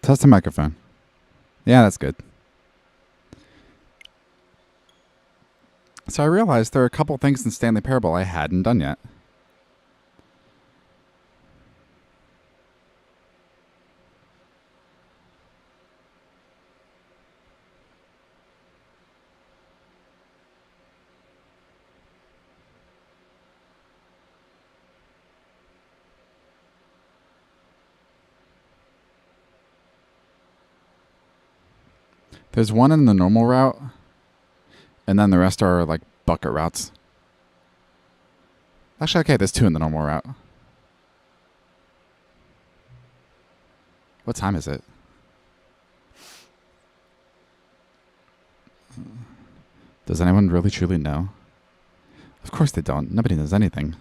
Test the microphone. Yeah, that's good. So I realized there are a couple things in Stanley Parable I hadn't done yet. There's one in the normal route, and then the rest are like bucket routes. Actually, okay, there's two in the normal route. What time is it? Does anyone really truly know? Of course they don't. Nobody knows anything.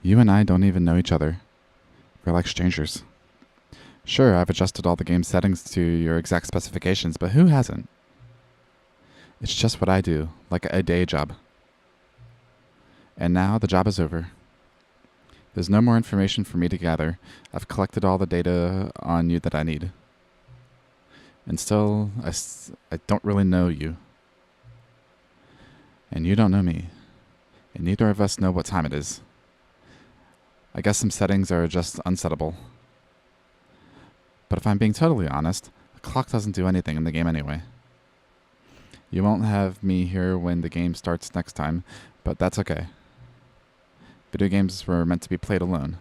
You and I don't even know each other. We're like strangers. Sure, I've adjusted all the game settings to your exact specifications, but who hasn't? It's just what I do, like a day job. And now the job is over. There's no more information for me to gather. I've collected all the data on you that I need. And still, I don't really know you. And you don't know me. And neither of us know what time it is. I guess some settings are just unsettable. But if I'm being totally honest, the clock doesn't do anything in the game anyway. You won't have me here when the game starts next time, but that's okay. Video games were meant to be played alone.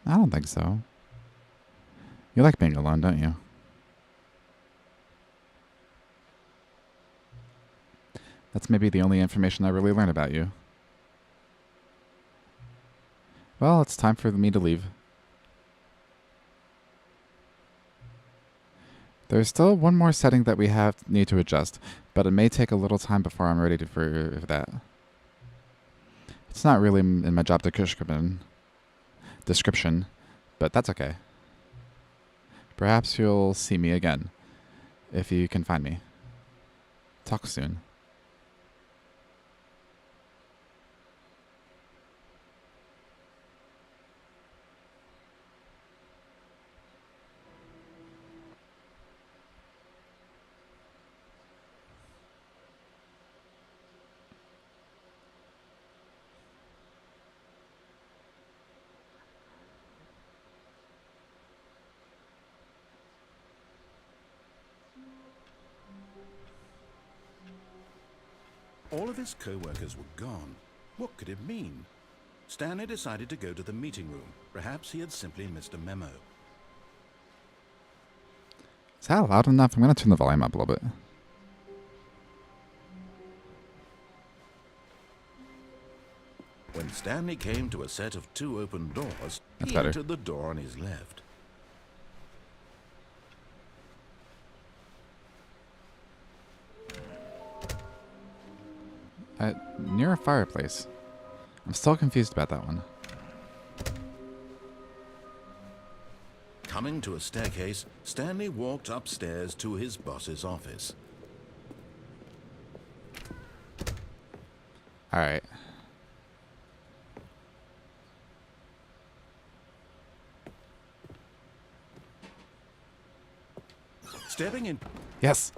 I don't think so. You like being alone, don't you? That's maybe the only information I really learn about you. Well, it's time for me to leave. There's still one more setting that we need to adjust, but it may take a little time before I'm ready for that. It's not really in my job description, but that's okay. Perhaps you'll see me again, if you can find me. Talk soon. All of his co-workers were gone. What could it mean? Stanley decided to go to the meeting room. Perhaps he had simply missed a memo. Is that loud enough? I'm going to turn the volume up a little bit. When Stanley came to a set of two open doors, That's he better. entered the door on his left. Near a fireplace. I'm still confused about that one. Coming to a staircase, Stanley walked upstairs to his boss's office. All right. Stepping in. Yes.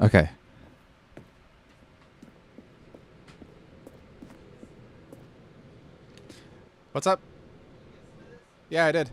Okay. What's up? Yeah, I did.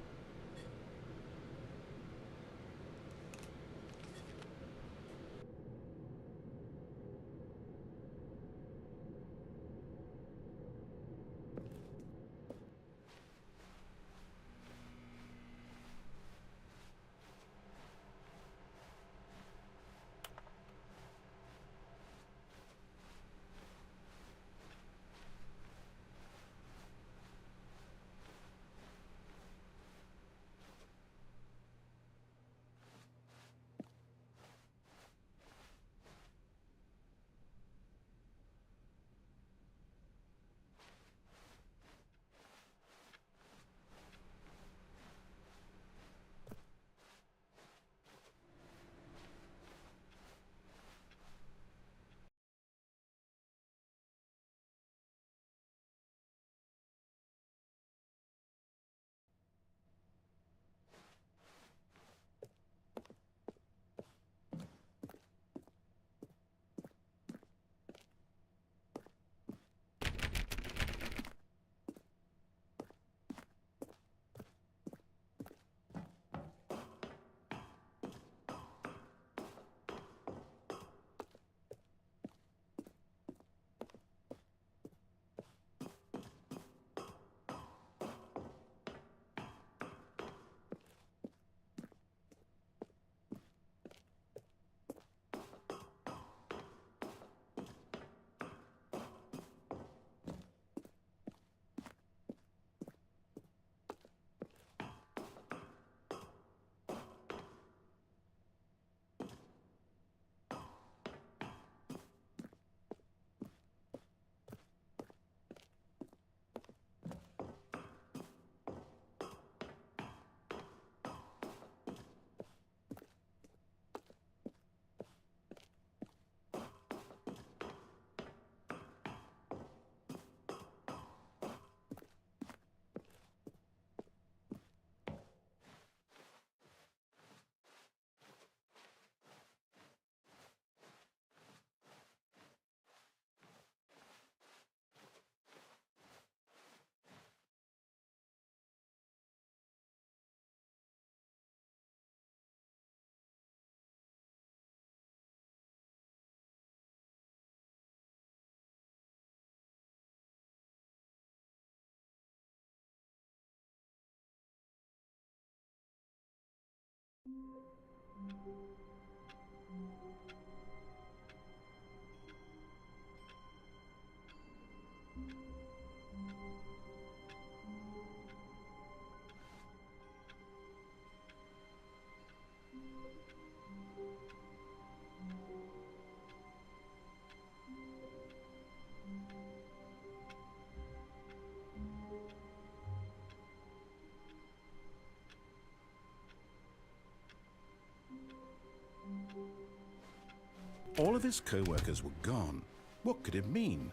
All of his co-workers were gone. What could it mean?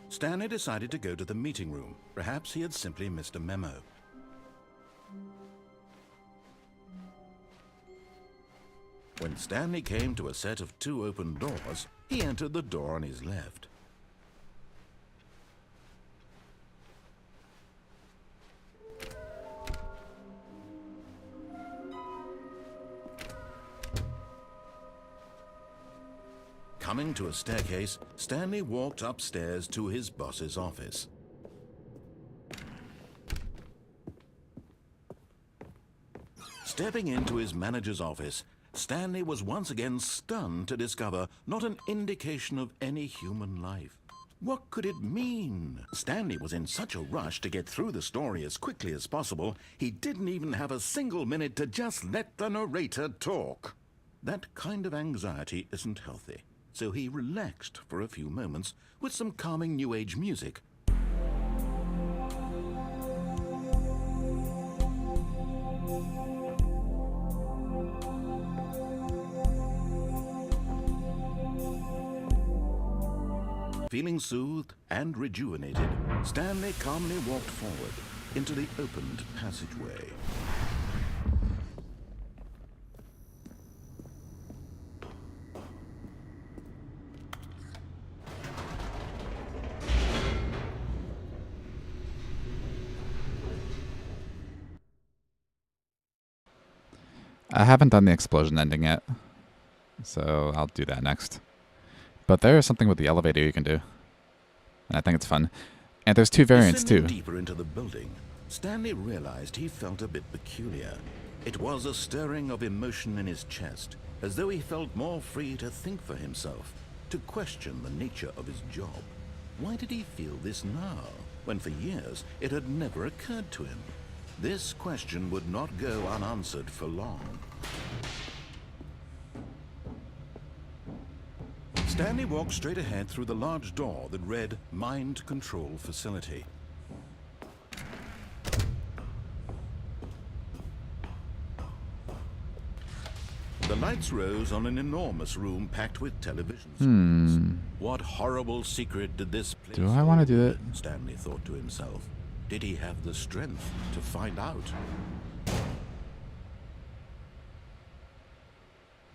Stanley decided to go to the meeting room. Perhaps he had simply missed a memo. When Stanley came to a set of 2 open doors, he entered the door on his left. Coming to a staircase, Stanley walked upstairs to his boss's office. Stepping into his manager's office, Stanley was once again stunned to discover not an indication of any human life. What could it mean? Stanley was in such a rush to get through the story as quickly as possible, he didn't even have a single minute to just let the narrator talk. That kind of anxiety isn't healthy. So he relaxed for a few moments with some calming New Age music. Feeling soothed and rejuvenated, Stanley calmly walked forward into the opened passageway. I haven't done the explosion ending yet, so I'll do that next. But there is something with the elevator you can do, and I think it's fun. And there's 2 variants too. Deeper into the building, Stanley realized he felt a bit peculiar. It was a stirring of emotion in his chest, as though he felt more free to think for himself, to question the nature of his job. Why did he feel this now, when for years it had never occurred to him? This question would not go unanswered for long. Stanley walked straight ahead through the large door that read Mind Control Facility. The lights rose on an enormous room packed with television screens. What horrible secret did this place Do I want to do it? Stanley thought to himself. Did he have the strength to find out?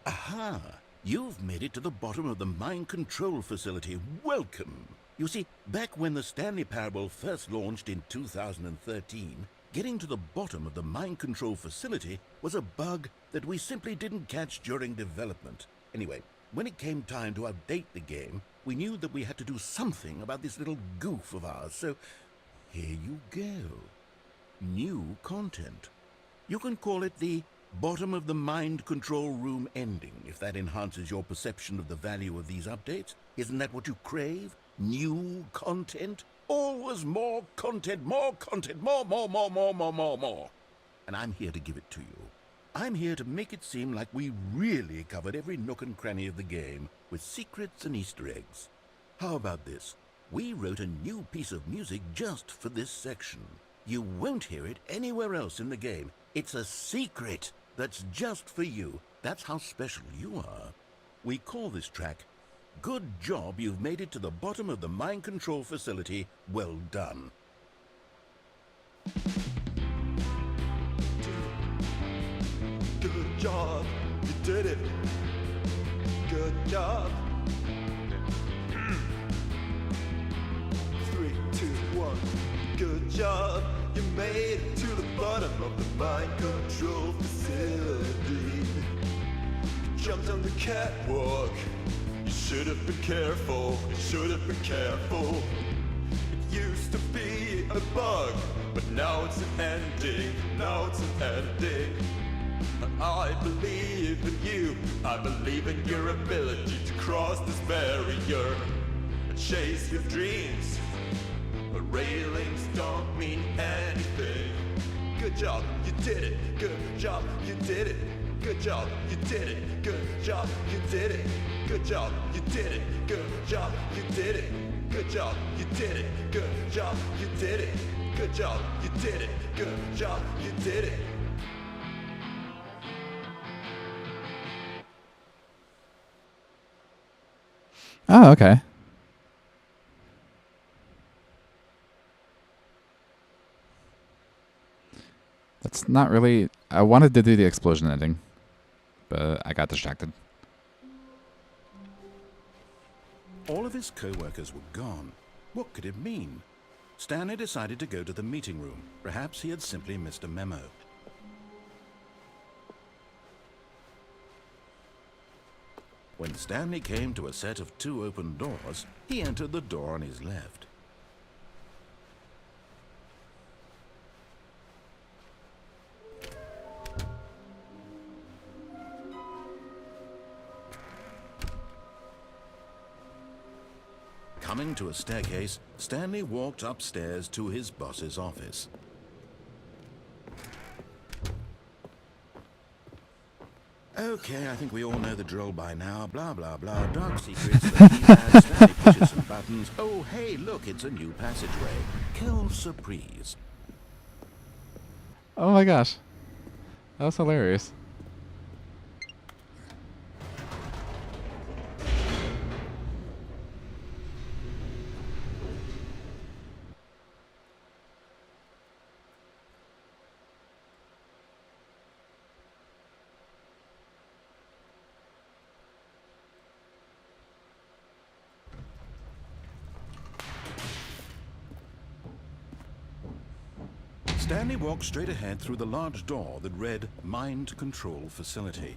Aha! You've made it to the bottom of the mind control facility. Welcome! You see, back when the Stanley Parable first launched in 2013, getting to the bottom of the mind control facility was a bug that we simply didn't catch during development. Anyway, when it came time to update the game, we knew that we had to do something about this little goof of ours, so here you go. New content. You can call it the bottom of the mind control room ending, if that enhances your perception of the value of these updates. Isn't that what you crave? New content? Always more content, more content, more. And I'm here to give it to you. I'm here to make it seem like we really covered every nook and cranny of the game with secrets and Easter eggs. How about this? We wrote a new piece of music just for this section. You won't hear it anywhere else in the game. It's a secret that's just for you. That's how special you are. We call this track, Good Job You've Made It to the Bottom of the Mind Control Facility. Well done. Good job, you did it. Good job. 3, 2, 1. Good job, you made it to the bottom of the mind control facility. You jumped on the catwalk. You should have been careful. You should have been careful. It used to be a bug, but now it's an ending. Now it's an ending. I believe in you. I believe in your ability to cross this barrier and chase your dreams. But railings don't mean anything. Good job, you did it. Good job, you did it. Good job, you did it. Good job, you did it. Good job, you did it. Good job, you did it. Good job, you did it. Good job, you did it. Good job, you did it. Good job, you did it. Oh, okay. That's not really... I wanted to do the explosion ending, but I got distracted. All of his co-workers were gone. What could it mean? Stanley decided to go to the meeting room. Perhaps he had simply missed a memo. When Stanley came to a set of 2 open doors, he entered the door on his left. Coming to a staircase, Stanley walked upstairs to his boss's office. Okay, I think we all know the drill by now. Blah, blah, blah. Dark secrets, the keypad, Stanley pushes some buttons. Oh, hey, look, it's a new passageway. Kill surprise. Oh my gosh. That was hilarious. Stanley walked straight ahead through the large door that read Mind Control Facility.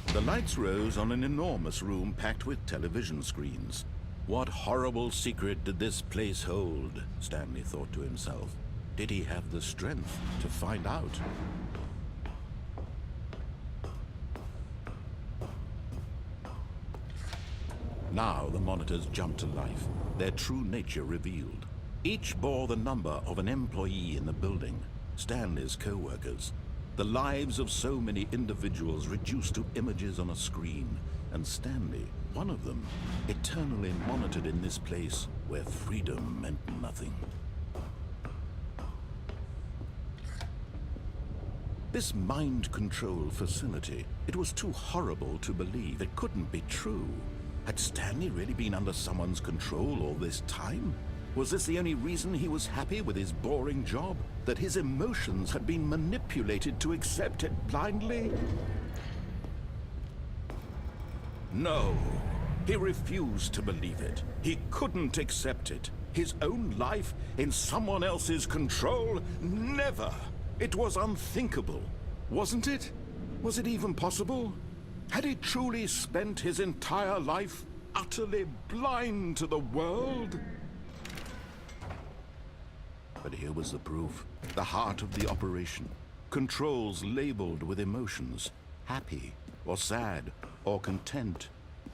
The lights rose on an enormous room packed with television screens. What horrible secret did this place hold? Stanley thought to himself. Did he have the strength to find out? Now the monitors jumped to life, their true nature revealed. Each bore the number of an employee in the building, Stanley's co-workers. The lives of so many individuals reduced to images on a screen, and Stanley, one of them, eternally monitored in this place where freedom meant nothing. This mind control facility, it was too horrible to believe. It couldn't be true. Had Stanley really been under someone's control all this time? Was this the only reason he was happy with his boring job? That his emotions had been manipulated to accept it blindly? No, he refused to believe it. He couldn't accept it. His own life in someone else's control? Never! It was unthinkable, wasn't it? Was it even possible? Had he truly spent his entire life utterly blind to the world? But here was the proof. The heart of the operation. Controls labeled with emotions. Happy, or sad, or content.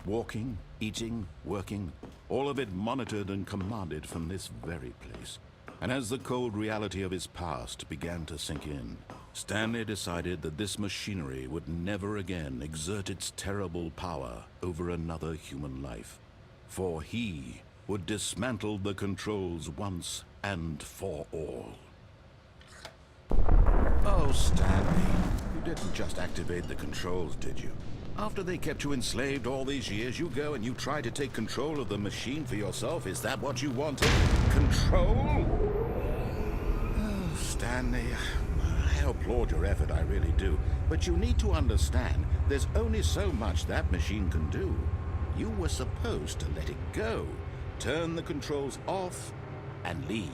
Walking, eating, working. All of it monitored and commanded from this very place. And as the cold reality of his past began to sink in, Stanley decided that this machinery would never again exert its terrible power over another human life. For he would dismantle the controls once and for all. Oh, Stanley, you didn't just activate the controls, did you? After they kept you enslaved all these years, you go and you try to take control of the machine for yourself? Is that what you wanted? Control? Oh, Stanley, I applaud your effort, I really do. But you need to understand, there's only so much that machine can do. You were supposed to let it go, turn the controls off, and leave.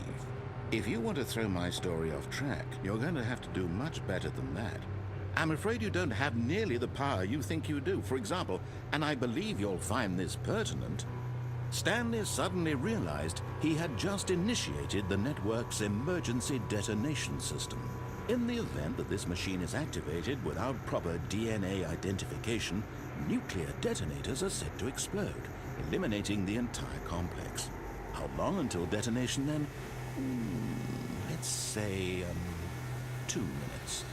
If you want to throw my story off track, you're going to have to do much better than that. I'm afraid you don't have nearly the power you think you do. For example, and I believe you'll find this pertinent, Stanley suddenly realized he had just initiated the network's emergency detonation system. In the event that this machine is activated without proper DNA identification, nuclear detonators are set to explode, eliminating the entire complex. How long until detonation then? Let's say, 2 minutes.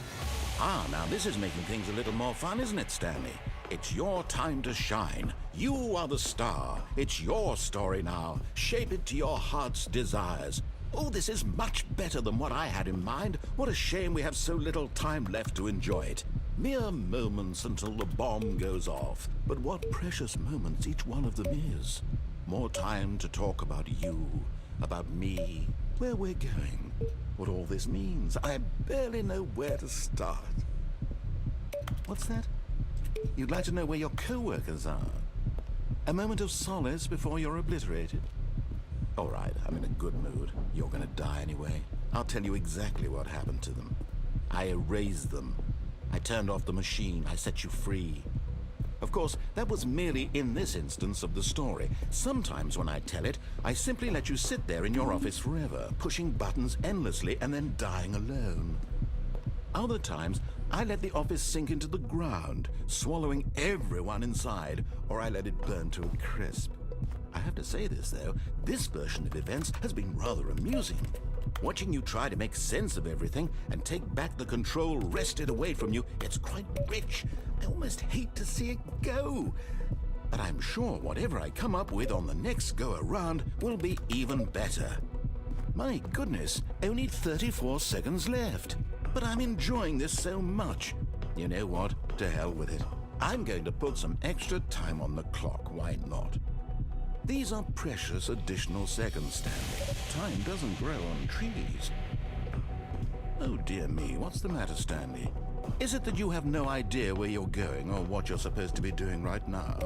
Now this is making things a little more fun, isn't it, Stanley? It's your time to shine. You are the star. It's your story now. Shape it to your heart's desires. Oh, this is much better than what I had in mind. What a shame we have so little time left to enjoy it. Mere moments until the bomb goes off. But what precious moments each one of them is. More time to talk about you, about me, where we're going, what all this means. I barely know where to start. What's that? You'd like to know where your co-workers are? A moment of solace before you're obliterated? All right, I'm in a good mood. You're gonna die anyway. I'll tell you exactly what happened to them. I erased them. I turned off the machine. I set you free. Of course, that was merely in this instance of the story. Sometimes when I tell it, I simply let you sit there in your office forever, pushing buttons endlessly and then dying alone. Other times, I let the office sink into the ground, swallowing everyone inside, or I let it burn to a crisp. I have to say this, though, this version of events has been rather amusing. Watching you try to make sense of everything and take back the control wrested away from you, it's quite rich. I almost hate to see it go. But I'm sure whatever I come up with on the next go-around will be even better. My goodness, only 34 seconds left. But I'm enjoying this so much. You know what? To hell with it. I'm going to put some extra time on the clock, why not? These are precious additional seconds, Stanley. Time doesn't grow on trees. Oh dear me, what's the matter, Stanley? Is it that you have no idea where you're going or what you're supposed to be doing right now?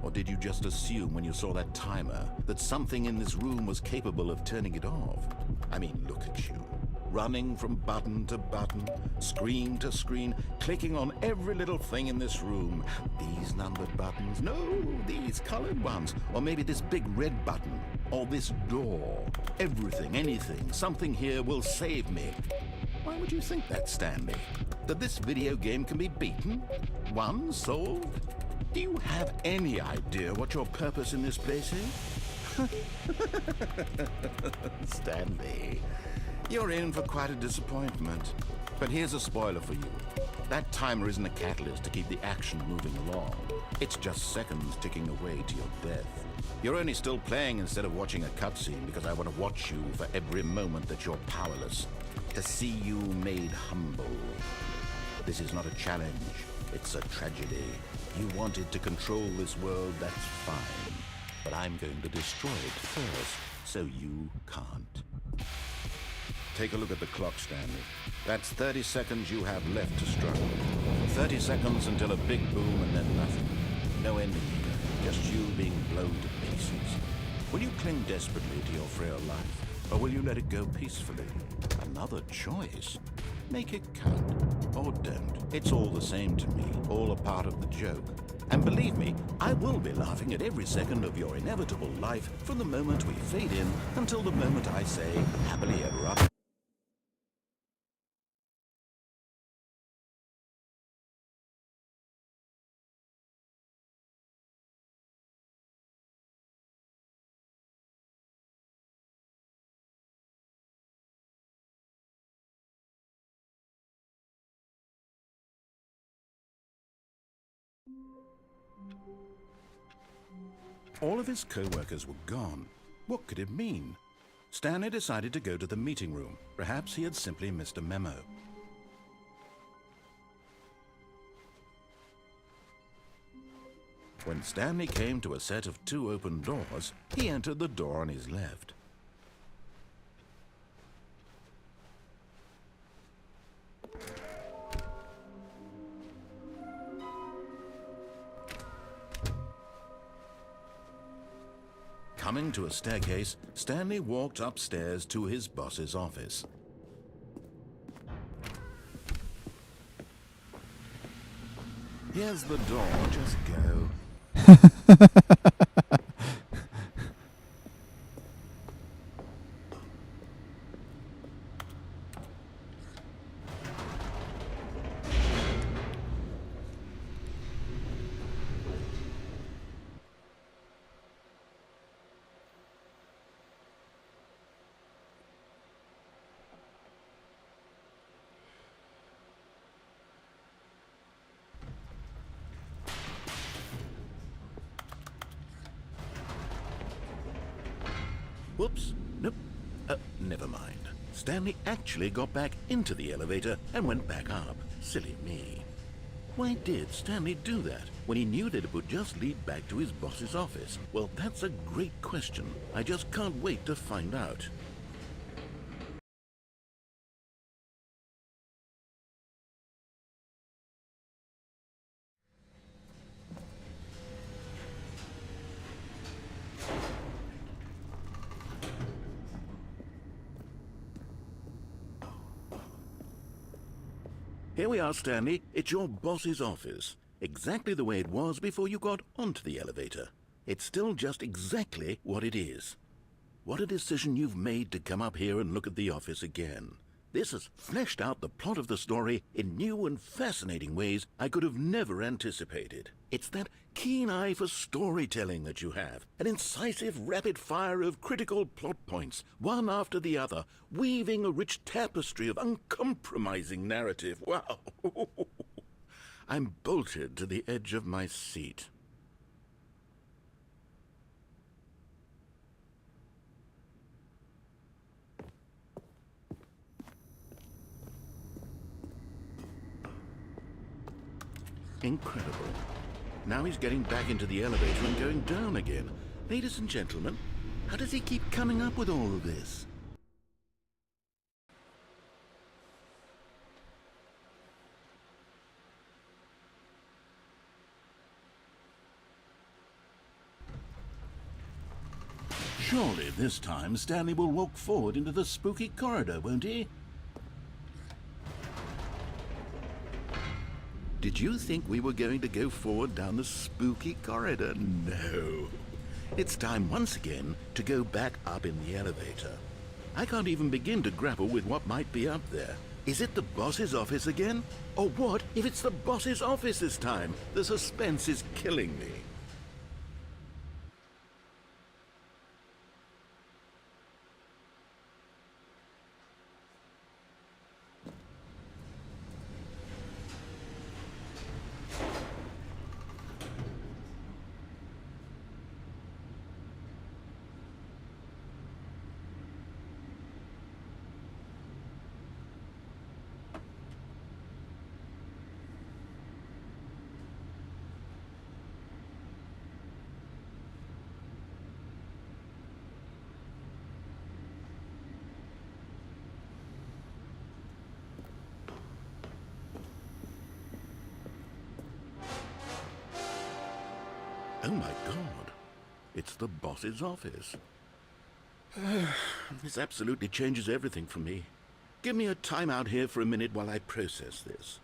Or did you just assume when you saw that timer that something in this room was capable of turning it off? I mean, look at you. Running from button to button, screen to screen, clicking on every little thing in this room. These numbered buttons, no, these colored ones, or maybe this big red button, or this door. Everything, anything, something here will save me. Why would you think that, Stanley? That this video game can be beaten? Won? Solved? Do you have any idea what your purpose in this place is? Stanley, you're in for quite a disappointment. But here's a spoiler for you. That timer isn't a catalyst to keep the action moving along. It's just seconds ticking away to your death. You're only still playing instead of watching a cutscene because I want to watch you for every moment that you're powerless. To see you made humble. This is not a challenge. It's a tragedy. You wanted to control this world, that's fine. But I'm going to destroy it first, so you can't. Take a look at the clock, Stanley. That's 30 seconds you have left to struggle. 30 seconds until a big boom and then nothing. No ending here, just you being blown to pieces. Will you cling desperately to your frail life, or will you let it go peacefully? Another choice. Make it count, or don't. It's all the same to me, all a part of the joke. And believe me, I will be laughing at every second of your inevitable life from the moment we fade in until the moment I say, happily ever after. All of his co-workers were gone. What could it mean? Stanley decided to go to the meeting room. Perhaps he had simply missed a memo. When Stanley came to a set of 2 open doors, he entered the door on his left. Coming to a staircase, Stanley walked upstairs to his boss's office. Here's the door, just go. Whoops. Nope. Never mind. Stanley actually got back into the elevator and went back up. Silly me. Why did Stanley do that when he knew that it would just lead back to his boss's office? Well, that's a great question. I just can't wait to find out. Here we are, Stanley. It's your boss's office. Exactly the way it was before you got onto the elevator. It's still just exactly what it is. What a decision you've made to come up here and look at the office again. This has fleshed out the plot of the story in new and fascinating ways I could have never anticipated. It's that keen eye for storytelling that you have, an incisive rapid fire of critical plot points, one after the other, weaving a rich tapestry of uncompromising narrative. Wow! I'm bolted to the edge of my seat. Incredible. Now he's getting back into the elevator and going down again. Ladies and gentlemen, how does he keep coming up with all of this? Surely this time Stanley will walk forward into the spooky corridor, won't he? Did you think we were going to go forward down the spooky corridor? No. It's time once again to go back up in the elevator. I can't even begin to grapple with what might be up there. Is it the boss's office again? Or what if it's the boss's office this time? The suspense is killing me. Oh my God, it's the boss's office. This absolutely changes everything for me. Give me a time out here for a minute while I process this.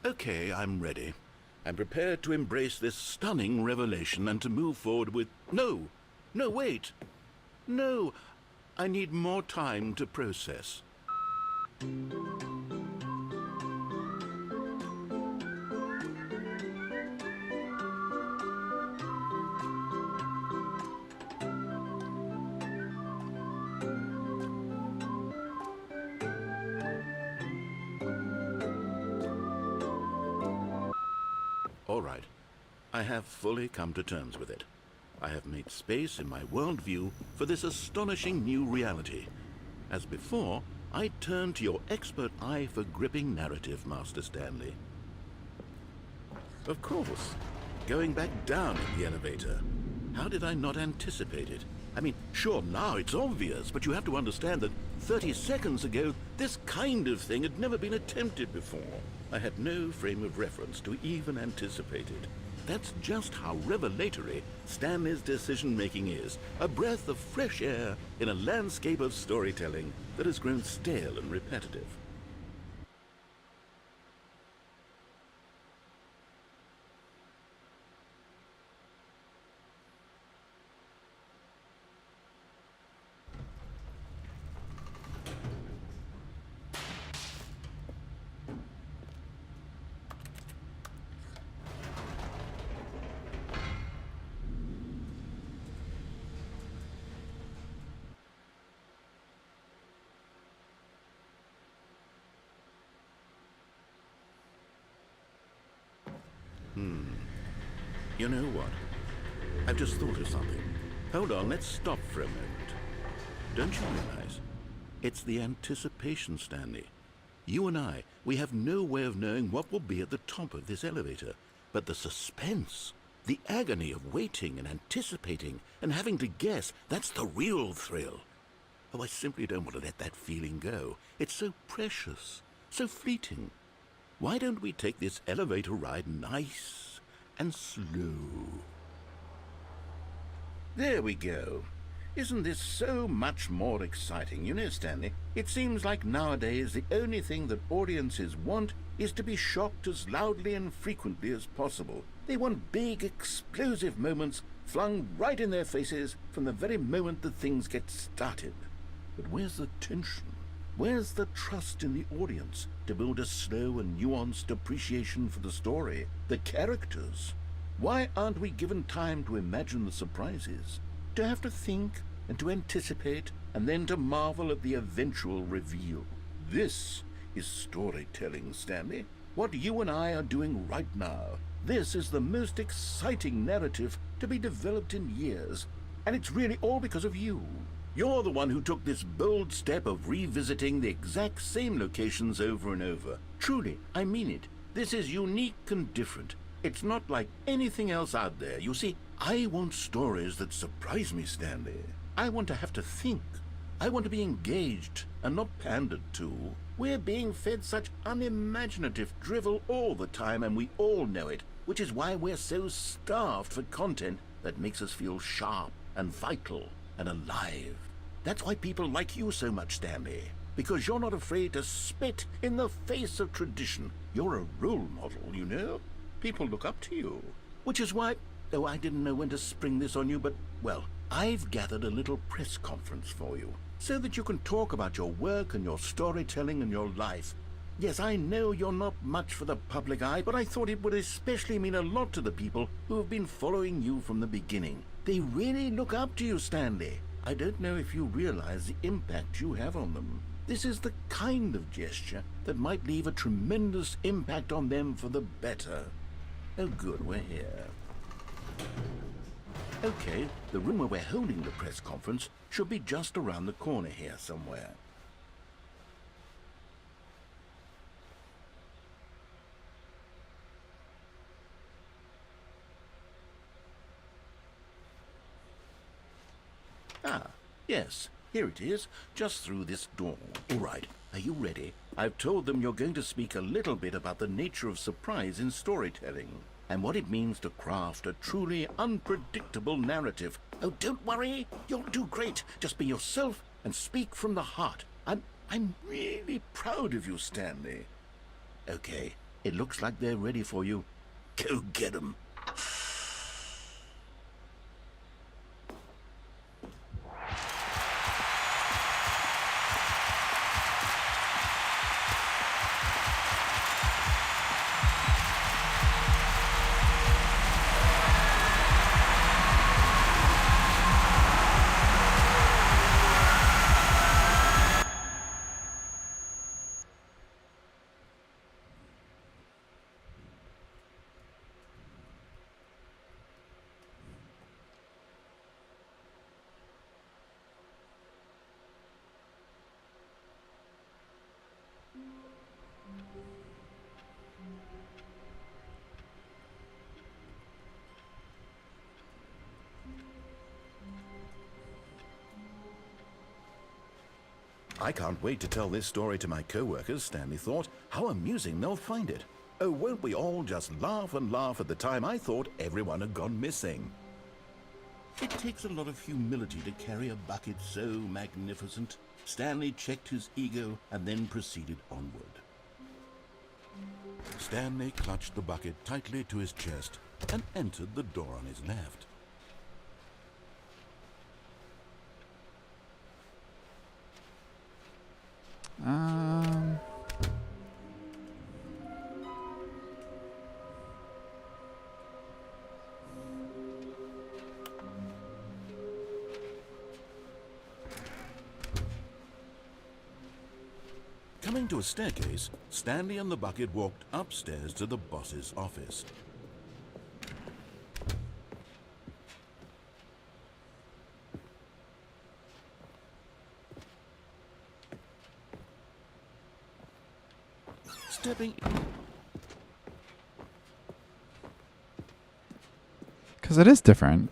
Okay, I'm ready. I'm prepared to embrace this stunning revelation and to move forward with... No! No, wait! No! I need more time to process. All right. I have fully come to terms with it. I have made space in my worldview for this astonishing new reality. As before, I turn to your expert eye for gripping narrative, Master Stanley. Of course. Going back down in the elevator. How did I not anticipate it? I mean, sure, now it's obvious, but you have to understand that 30 seconds ago, this kind of thing had never been attempted before. I had no frame of reference to even anticipate it. That's just how revelatory Stanley's decision-making is. A breath of fresh air in a landscape of storytelling that has grown stale and repetitive. You know what? I've just thought of something. Hold on, let's stop for a moment. Don't you realize? It's the anticipation, Stanley. You and I, we have no way of knowing what will be at the top of this elevator. But the suspense, the agony of waiting and anticipating and having to guess, that's the real thrill. Oh, I simply don't want to let that feeling go. It's so precious, so fleeting. Why don't we take this elevator ride nice and slow? There we go. Isn't this so much more exciting? You know, Stanley, it seems like nowadays the only thing that audiences want is to be shocked as loudly and frequently as possible. They want big, explosive moments flung right in their faces from the very moment that things get started. But where's the tension? Where's the trust in the audience to build a slow and nuanced appreciation for the story, the characters? Why aren't we given time to imagine the surprises, to have to think and to anticipate and then to marvel at the eventual reveal? This is storytelling, Stanley. What you and I are doing right now. This is the most exciting narrative to be developed in years, and it's really all because of you. You're the one who took this bold step of revisiting the exact same locations over and over. Truly, I mean it. This is unique and different. It's not like anything else out there. You see, I want stories that surprise me, Stanley. I want to have to think. I want to be engaged and not pandered to. We're being fed such unimaginative drivel all the time, and we all know it, which is why we're so starved for content that makes us feel sharp and vital and alive. That's why people like you so much, Stanley, because you're not afraid to spit in the face of tradition. You're a role model, you know? People look up to you. Which is why, oh, I didn't know when to spring this on you, but, well, I've gathered a little press conference for you, so that you can talk about your work and your storytelling and your life. Yes, I know you're not much for the public eye, but I thought it would especially mean a lot to the people who have been following you from the beginning. They really look up to you, Stanley. I don't know if you realize the impact you have on them. This is the kind of gesture that might leave a tremendous impact on them for the better. Oh good, we're here. Okay, the room where we're holding the press conference should be just around the corner here somewhere. Ah, yes, here it is, just through this door. All right, are you ready? I've told them you're going to speak a little bit about the nature of surprise in storytelling and what it means to craft a truly unpredictable narrative. Oh, don't worry, you'll do great. Just be yourself and speak from the heart. I'm really proud of you, Stanley. Okay, it looks like they're ready for you. Go get 'em. I can't wait to tell this story to my co-workers, Stanley thought. How amusing they'll find it. Oh, won't we all just laugh and laugh at the time I thought everyone had gone missing. It takes a lot of humility to carry a bucket so magnificent. Stanley checked his ego and then proceeded onward. Stanley clutched the bucket tightly to his chest and entered the door on his left. Coming to a staircase, Stanley and the bucket walked upstairs to the boss's office. stepping... Because it is different.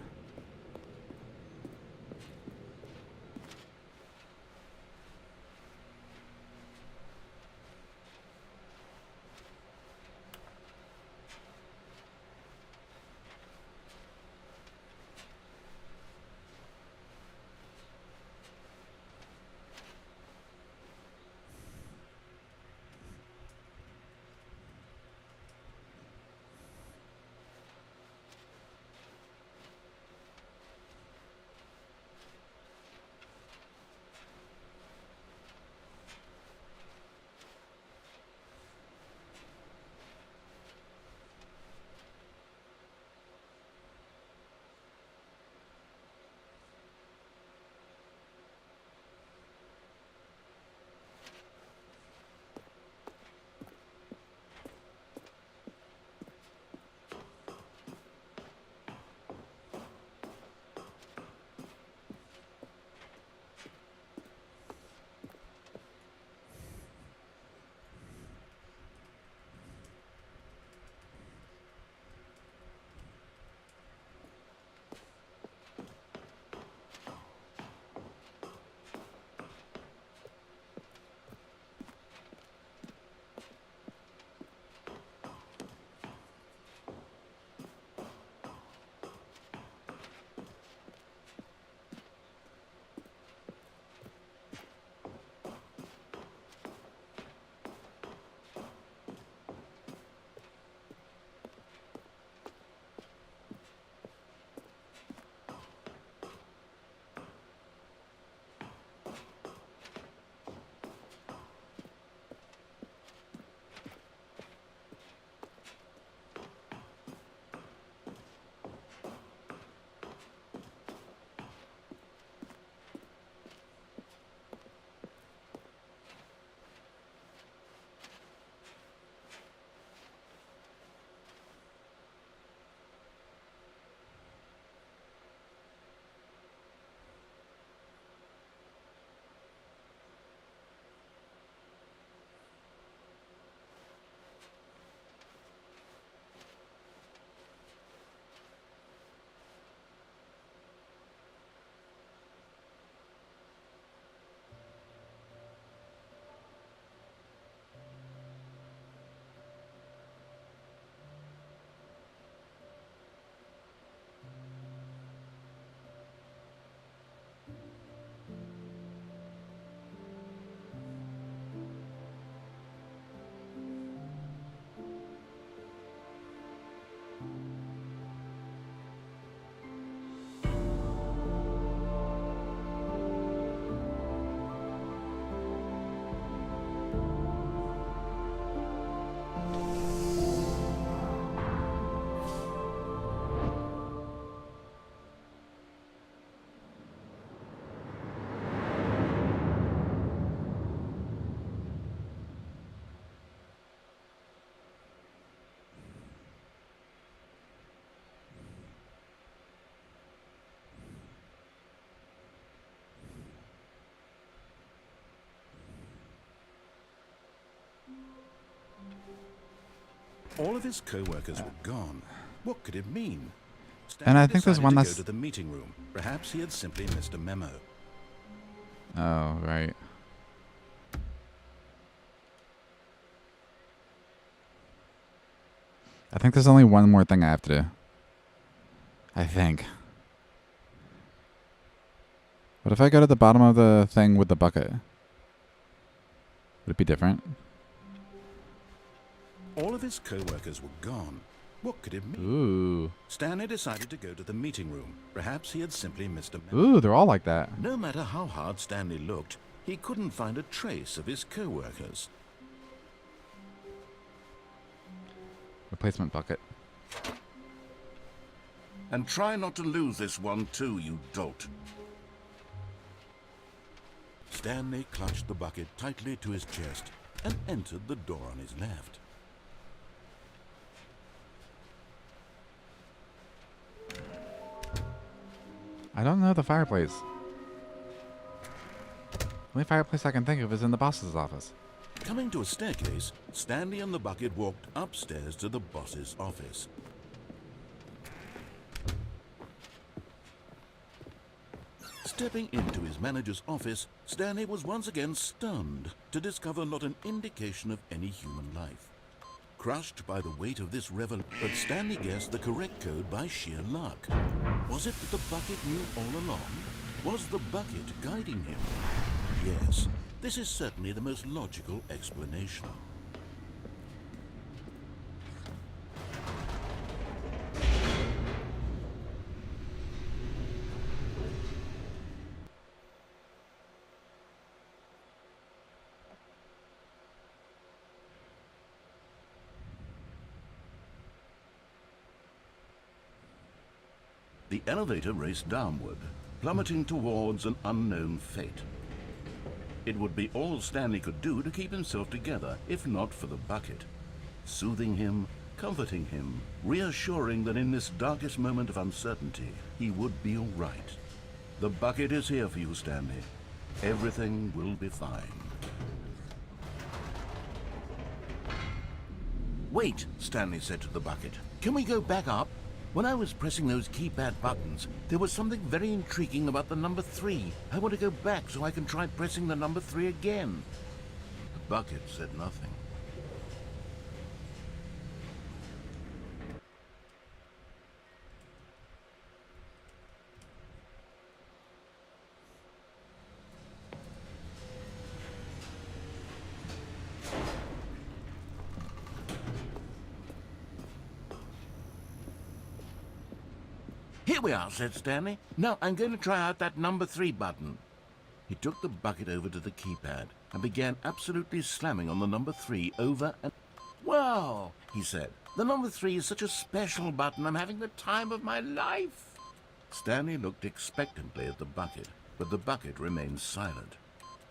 All of his co-workers were gone. What could it mean? And I Stanley think there's decided one to that's... go to the meeting room. Perhaps he had simply missed a memo. Oh, right. I think there's only one more thing I have to do. I think. What if I go to the bottom of the thing with the bucket? Would it be different? All of his co-workers were gone. What could it mean? Ooh. Stanley decided to go to the meeting room. Perhaps he had simply missed a memo. Ooh, they're all like that. No matter how hard Stanley looked, he couldn't find a trace of his co-workers. Replacement bucket. And try not to lose this one too, you dolt. Stanley clutched the bucket tightly to his chest and entered the door on his left. I don't know the fireplace. The only fireplace I can think of is in the boss's office. Coming to a staircase, Stanley and the bucket walked upstairs to the boss's office. Stepping into his manager's office, Stanley was once again stunned to discover not an indication of any human life. Crushed by the weight of this revelation, but Stanley guessed the correct code by sheer luck. Was it that the bucket knew all along? Was the bucket guiding him? Yes, this is certainly the most logical explanation. The elevator raced downward, plummeting towards an unknown fate. It would be all Stanley could do to keep himself together, if not for the bucket. Soothing him, comforting him, reassuring that in this darkest moment of uncertainty, he would be all right. The bucket is here for you, Stanley. Everything will be fine. Wait, Stanley said to the bucket. Can we go back up? When I was pressing those keypad buttons, there was something very intriguing about the number 3. I want to go back so I can try pressing the number 3 again. The bucket said nothing. Here we are, said Stanley. Now I'm going to try out that number 3 button. He took the bucket over to the keypad and began absolutely slamming on the number 3 over and... Wow, he said. The number 3 is such a special button. I'm having the time of my life. Stanley looked expectantly at the bucket, but the bucket remained silent.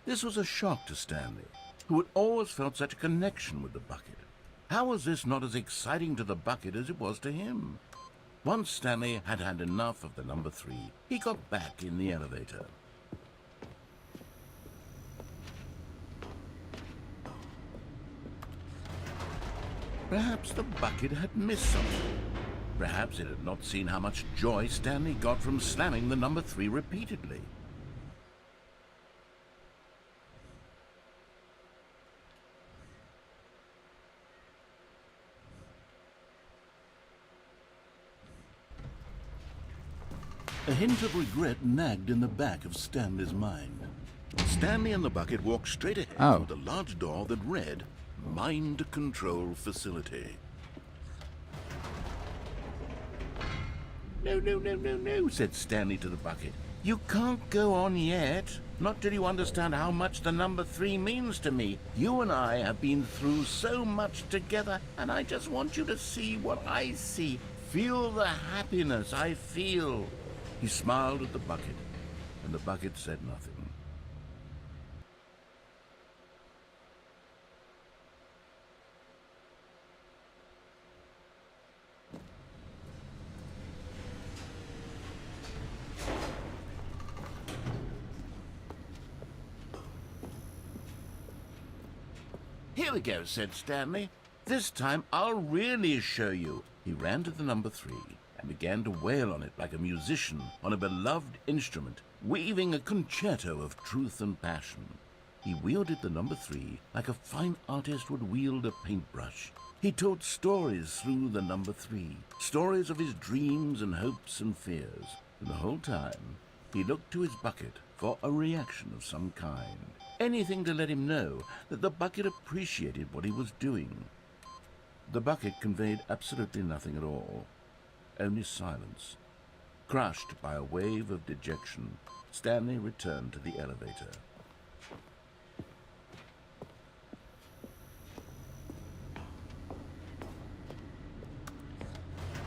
This was a shock to Stanley, who had always felt such a connection with the bucket. How was this not as exciting to the bucket as it was to him? Once Stanley had had enough of the number 3, he got back in the elevator. Perhaps the bucket had missed something. Perhaps it had not seen how much joy Stanley got from slamming the number 3 repeatedly. A hint of regret nagged in the back of Stanley's mind. Stanley and the bucket walked straight ahead through the large door that read, Mind Control Facility. No, said Stanley to the bucket. You can't go on yet. Not till you understand how much the number 3 means to me. You and I have been through so much together, and I just want you to see what I see. Feel the happiness I feel. He smiled at the bucket, and the bucket said nothing. Here we go, said Stanley. This time I'll really show you. He ran to the number 3. And began to wail on it like a musician on a beloved instrument, weaving a concerto of truth and passion. He wielded the number 3 like a fine artist would wield a paintbrush. He told stories through the number 3, stories of his dreams and hopes and fears. And the whole time, he looked to his bucket for a reaction of some kind. Anything to let him know that the bucket appreciated what he was doing. The bucket conveyed absolutely nothing at all. Only silence. Crushed by a wave of dejection, Stanley returned to the elevator.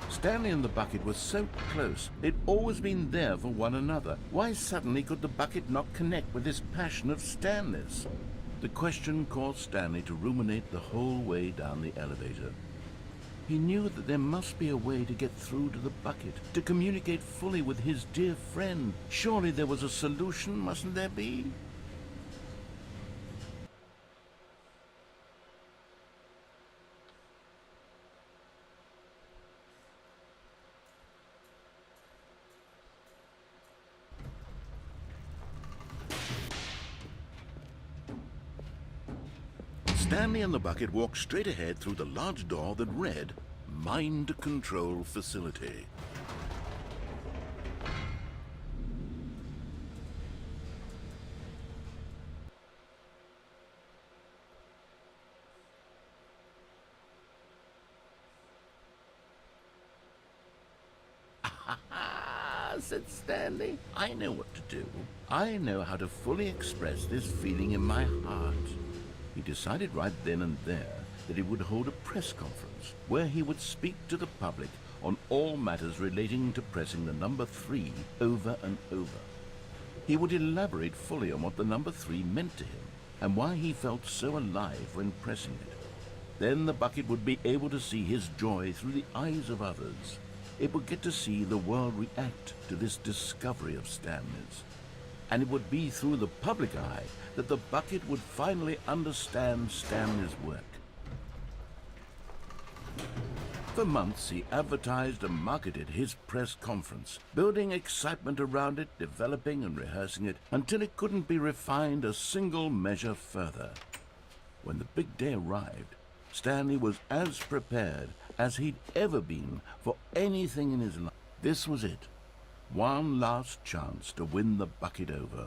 Stanley and the bucket were so close. They'd always been there for one another. Why suddenly could the bucket not connect with this passion of Stanley's? The question caused Stanley to ruminate the whole way down the elevator. He knew that there must be a way to get through to the bucket, to communicate fully with his dear friend. Surely there was a solution, mustn't there be? Stanley and the bucket walked straight ahead through the large door that read, Mind Control Facility. Said Stanley. I know what to do. I know how to fully express this feeling in my heart. He decided right then and there that he would hold a press conference where he would speak to the public on all matters relating to pressing the number 3 over and over. He would elaborate fully on what the number 3 meant to him and why he felt so alive when pressing it. Then the bucket would be able to see his joy through the eyes of others. It would get to see the world react to this discovery of Stanley's. And it would be through the public eye that the bucket would finally understand Stanley's work. For months, he advertised and marketed his press conference, building excitement around it, developing and rehearsing it, until it couldn't be refined a single measure further. When the big day arrived, Stanley was as prepared as he'd ever been for anything in his life. This was it. One last chance to win the bucket over.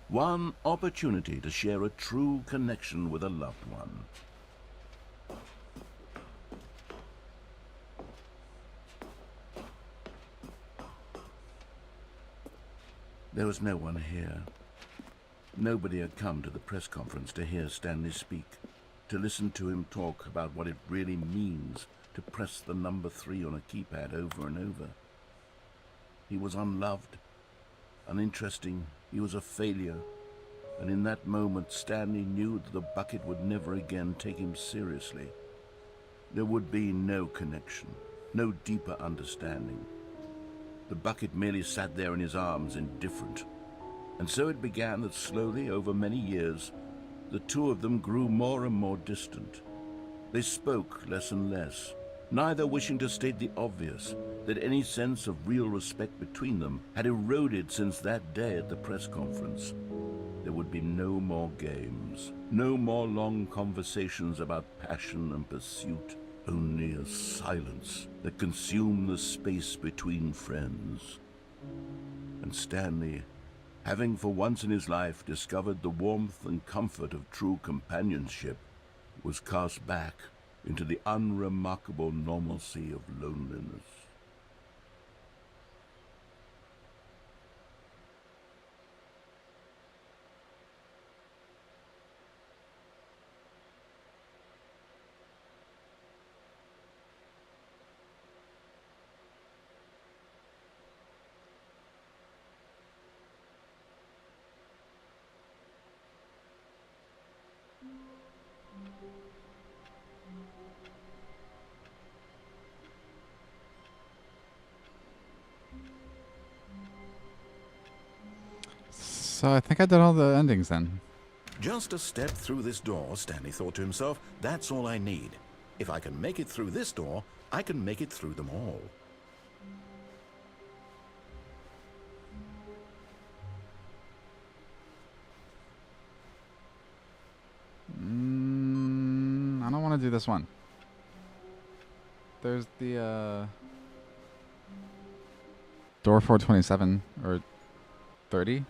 One opportunity to share a true connection with a loved one. There was no one here. Nobody had come to the press conference to hear Stanley speak, to listen to him talk about what it really means to press the number 3 on a keypad over and over. He was unloved, uninteresting, he was a failure, and in that moment Stanley knew that the bucket would never again take him seriously. There would be no connection, no deeper understanding. The bucket merely sat there in his arms, indifferent. And so it began that slowly, over many years, the two of them grew more and more distant. They spoke less and less, neither wishing to state the obvious, that any sense of real respect between them had eroded since that day at the press conference. There would be no more games, no more long conversations about passion and pursuit, only a silence that consumed the space between friends. And Stanley, having for once in his life discovered the warmth and comfort of true companionship, was cast back into the unremarkable normalcy of loneliness. So I think I did all the endings then. Just a step through this door, Stanley thought to himself, that's all I need. If I can make it through this door, I can make it through them all. I don't want to do this one. There's the door 427 or 30.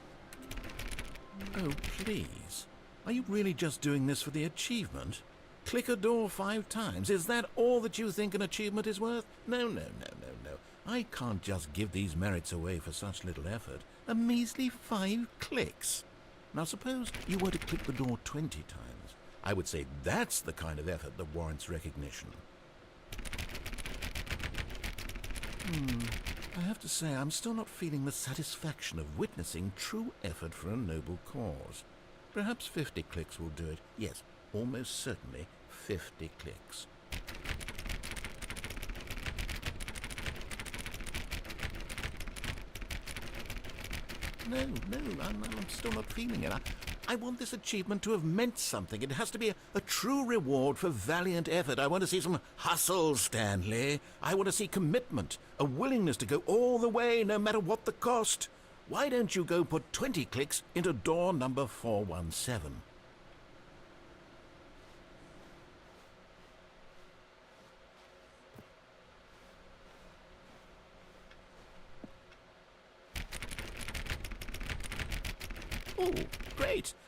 Oh, please. Are you really just doing this for the achievement? Click a door 5 times. Is that all that you think an achievement is worth? No. I can't just give these merits away for such little effort. A measly 5 clicks. Now suppose you were to click the door 20 times. I would say that's the kind of effort that warrants recognition. I have to say, I'm still not feeling the satisfaction of witnessing true effort for a noble cause. Perhaps 50 clicks will do it. Yes, almost certainly 50 clicks. No, I'm still not feeling it. I want this achievement to have meant something. It has to be a true reward for valiant effort. I want to see some hustle, Stanley. I want to see commitment, a willingness to go all the way, no matter what the cost. Why don't you go put 20 clicks into door number 417?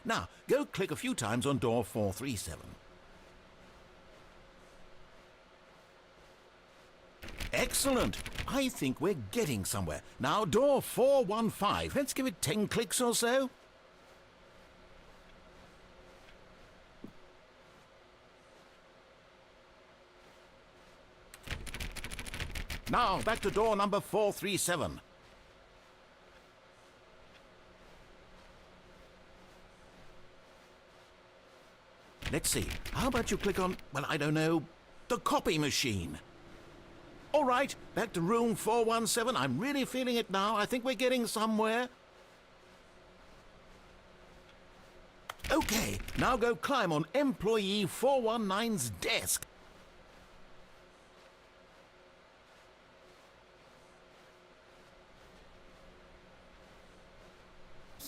Now, go click a few times on door 437. Excellent. I think we're getting somewhere. Now, door 415. Let's give it 10 clicks or so. Now, back to door number 437. Let's see. How about you click on, well, I don't know, the copy machine? All right, back to room 417. I'm really feeling it now. I think we're getting somewhere. Okay, now go climb on employee 419's desk.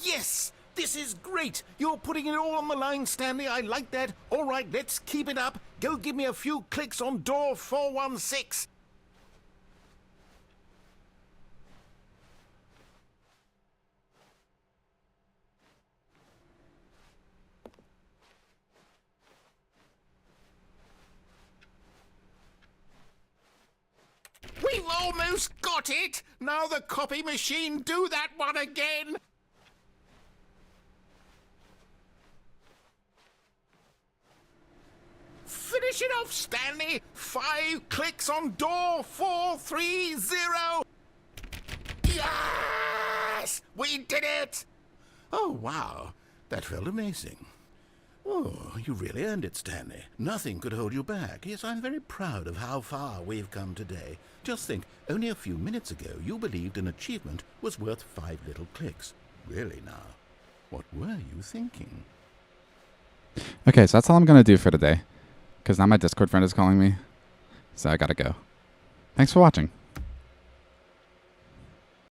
Yes! This is great! You're putting it all on the line, Stanley. I like that. All right, let's keep it up. Go give me a few clicks on door 416. We've almost got it! Now the copy machine, do that one again! Finish it off, Stanley! 5 clicks on door 430! Yes! We did it! Oh, wow. That felt amazing. Oh, you really earned it, Stanley. Nothing could hold you back. Yes, I'm very proud of how far we've come today. Just think, only a few minutes ago you believed an achievement was worth 5 little clicks. Really now, what were you thinking? Okay, so that's all I'm going to do for today. Because now my Discord friend is calling me. So I gotta go. Thanks for watching.